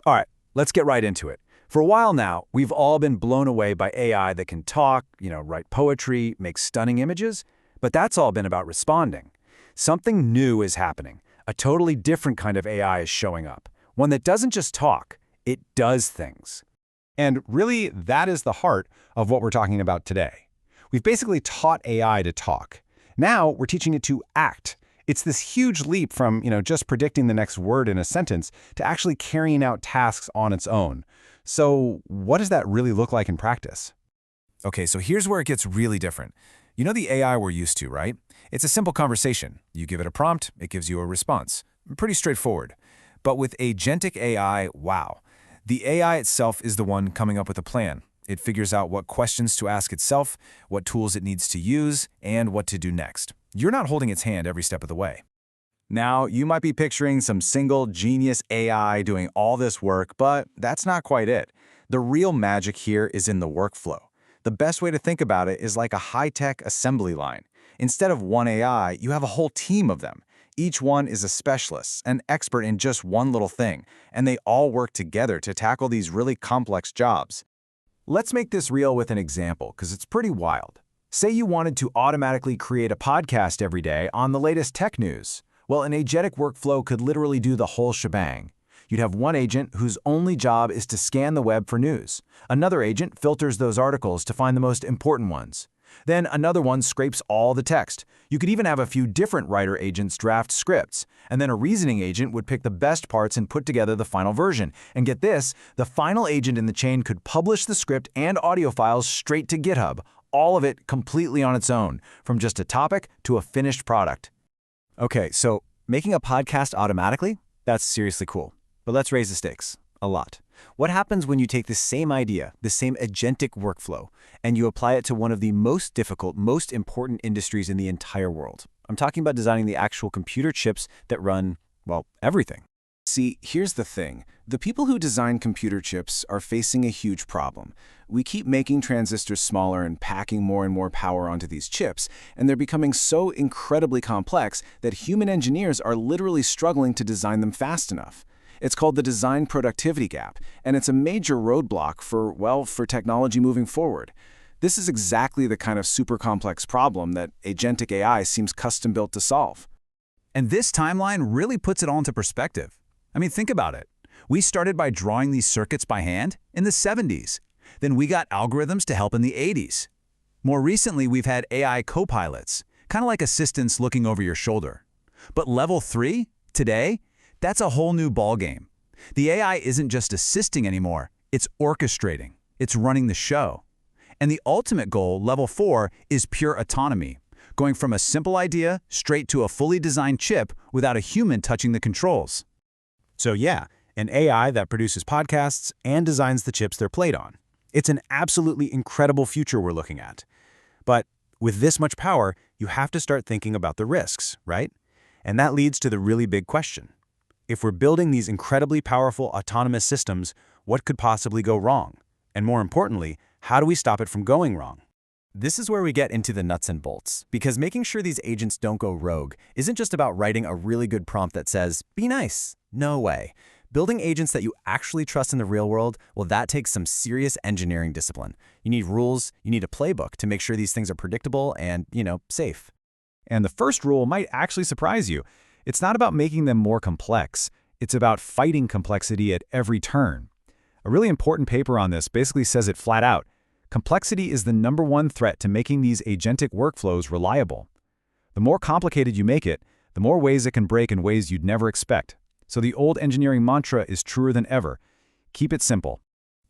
All right, let's get right into it. For a while now, we've all been blown away by AI that can talk, write poetry, make stunning images, but that's all been about responding. Something new is happening. A totally different kind of AI is showing up. One that doesn't just talk, it does things. And really, that is the heart of what we're talking about today. We've basically taught AI to talk. Now we're teaching it to act. It's this huge leap from, just predicting the next word in a sentence to actually carrying out tasks on its own. So what does that really look like in practice? Okay, so here's where it gets really different. You know the AI we're used to, right? It's a simple conversation. You give it a prompt, it gives you a response. Pretty straightforward. But with Agentic AI, wow. The AI itself is the one coming up with a plan. It figures out what questions to ask itself, what tools it needs to use, and what to do next. You're not holding its hand every step of the way. Now, you might be picturing some single genius AI doing all this work, but that's not quite it. The real magic here is in the workflow. The best way to think about it is like a high-tech assembly line. Instead of one AI, you have a whole team of them. Each one is a specialist, an expert in just one little thing, and they all work together to tackle these really complex jobs. Let's make this real with an example, because it's pretty wild. Say you wanted to automatically create a podcast every day on the latest tech news. Well, an agentic workflow could literally do the whole shebang. You'd have one agent whose only job is to scan the web for news. Another agent filters those articles to find the most important ones. Then another one scrapes all the text. You could even have a few different writer agents draft scripts. And then a reasoning agent would pick the best parts and put together the final version. And get this, the final agent in the chain could publish the script and audio files straight to GitHub. All of it completely on its own, from just a topic to a finished product. Okay, so making a podcast automatically? That's seriously cool. But let's raise the stakes a lot. What happens when you take the same idea, the same agentic workflow, and you apply it to one of the most difficult, most important industries in the entire world? I'm talking about designing the actual computer chips that run, well, everything. See, here's the thing. The people who design computer chips are facing a huge problem. We keep making transistors smaller and packing more and more power onto these chips, and they're becoming so incredibly complex that human engineers are literally struggling to design them fast enough. It's called the design productivity gap, and it's a major roadblock for technology moving forward. This is exactly the kind of super complex problem that Agentic AI seems custom-built to solve. And this timeline really puts it all into perspective. I mean, think about it. We started by drawing these circuits by hand in the 70s. Then we got algorithms to help in the 80s. More recently, we've had AI co-pilots, kind of like assistants looking over your shoulder. But level 3, today, that's a whole new ballgame. The AI isn't just assisting anymore, it's orchestrating. It's running the show. And the ultimate goal, level 4, is pure autonomy, going from a simple idea straight to a fully designed chip without a human touching the controls. So yeah, an AI that produces podcasts and designs the chips they're played on. It's an absolutely incredible future we're looking at. But with this much power, you have to start thinking about the risks, right? And that leads to the really big question. If we're building these incredibly powerful autonomous systems, what could possibly go wrong? And more importantly, how do we stop it from going wrong? This is where we get into the nuts and bolts, because making sure these agents don't go rogue isn't just about writing a really good prompt that says, "Be nice." No way. Building agents that you actually trust in the real world, well, that takes some serious engineering discipline. You need rules, you need a playbook to make sure these things are predictable and, safe. And the first rule might actually surprise you. It's not about making them more complex. It's about fighting complexity at every turn. A really important paper on this basically says it flat out. Complexity is the #1 threat to making these agentic workflows reliable. The more complicated you make it, the more ways it can break in ways you'd never expect. So the old engineering mantra is truer than ever. Keep it simple.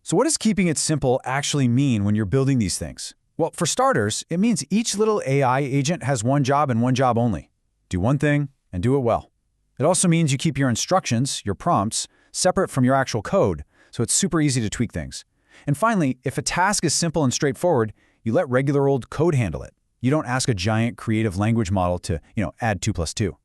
So what does keeping it simple actually mean when you're building these things? Well, for starters, it means each little AI agent has one job and one job only. Do one thing and do it well. It also means you keep your instructions, your prompts, separate from your actual code, so it's super easy to tweak things. And finally, if a task is simple and straightforward, you let regular old code handle it. You don't ask a giant creative language model to, add 2 + 2.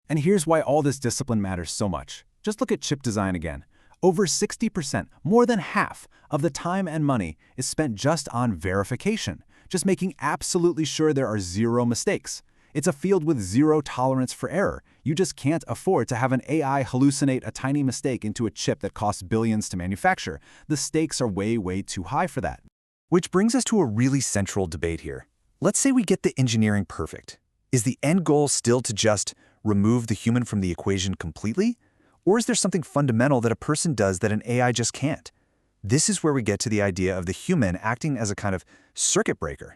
And here's why all this discipline matters so much. Just look at chip design again. Over 60%, more than half, of the time and money is spent just on verification, just making absolutely sure there are zero mistakes. It's a field with zero tolerance for error. You just can't afford to have an AI hallucinate a tiny mistake into a chip that costs billions to manufacture. The stakes are way, way too high for that. Which brings us to a really central debate here. Let's say we get the engineering perfect. Is the end goal still to just remove the human from the equation completely? Or is there something fundamental that a person does that an AI just can't? This is where we get to the idea of the human acting as a kind of circuit breaker.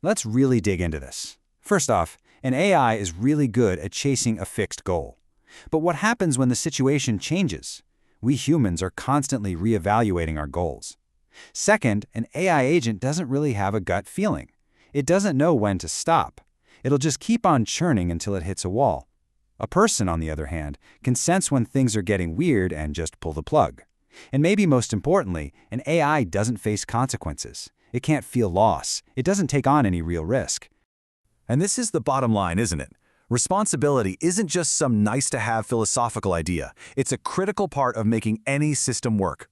Let's really dig into this. First off, an AI is really good at chasing a fixed goal. But what happens when the situation changes? We humans are constantly reevaluating our goals. Second, an AI agent doesn't really have a gut feeling. It doesn't know when to stop. It'll just keep on churning until it hits a wall. A person, on the other hand, can sense when things are getting weird and just pull the plug. And maybe most importantly, an AI doesn't face consequences. It can't feel loss. It doesn't take on any real risk. And this is the bottom line, isn't it? Responsibility isn't just some nice-to-have philosophical idea. It's a critical part of making any system work.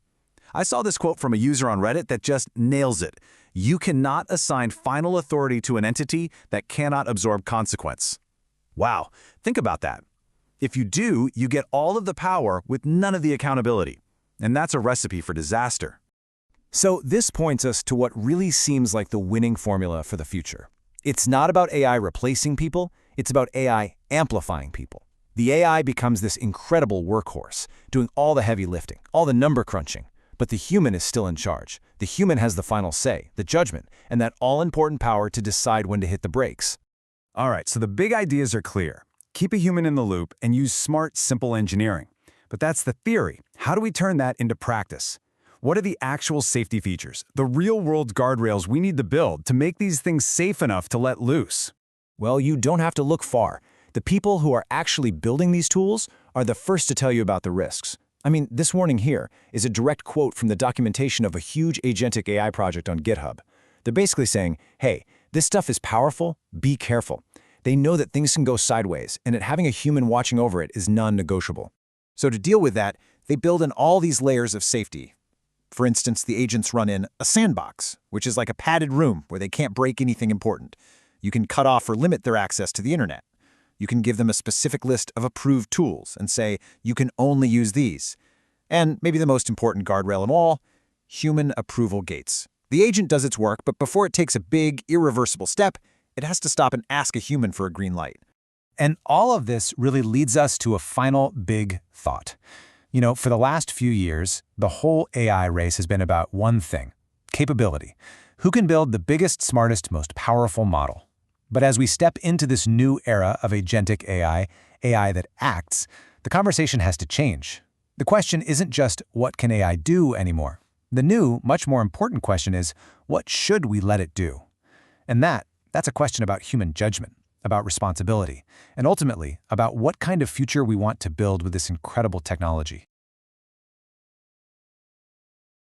I saw this quote from a user on Reddit that just nails it. You cannot assign final authority to an entity that cannot absorb consequence. Wow, think about that. If you do, you get all of the power with none of the accountability. And that's a recipe for disaster. So this points us to what really seems like the winning formula for the future. It's not about AI replacing people, it's about AI amplifying people. The AI becomes this incredible workhorse, doing all the heavy lifting, all the number crunching, but the human is still in charge. The human has the final say, the judgment, and that all-important power to decide when to hit the brakes. All right, so the big ideas are clear. Keep a human in the loop and use smart, simple engineering. But that's the theory. How do we turn that into practice? What are the actual safety features, the real-world guardrails we need to build to make these things safe enough to let loose? Well, you don't have to look far. The people who are actually building these tools are the first to tell you about the risks. I mean, this warning here is a direct quote from the documentation of a huge agentic AI project on GitHub. They're basically saying, hey, this stuff is powerful, be careful. They know that things can go sideways, and that having a human watching over it is non-negotiable. So to deal with that, they build in all these layers of safety. For instance, the agents run in a sandbox, which is like a padded room where they can't break anything important. You can cut off or limit their access to the internet. You can give them a specific list of approved tools and say, you can only use these. And maybe the most important guardrail of all, human approval gates. The agent does its work, but before it takes a big, irreversible step, it has to stop and ask a human for a green light. And all of this really leads us to a final big thought. You know, for the last few years, the whole AI race has been about one thing: capability. Who can build the biggest, smartest, most powerful model? But as we step into this new era of agentic AI, AI that acts, the conversation has to change. The question isn't just, what can AI do anymore? The new, much more important question is, what should we let it do? And that's a question about human judgment, about responsibility, and ultimately about what kind of future we want to build with this incredible technology.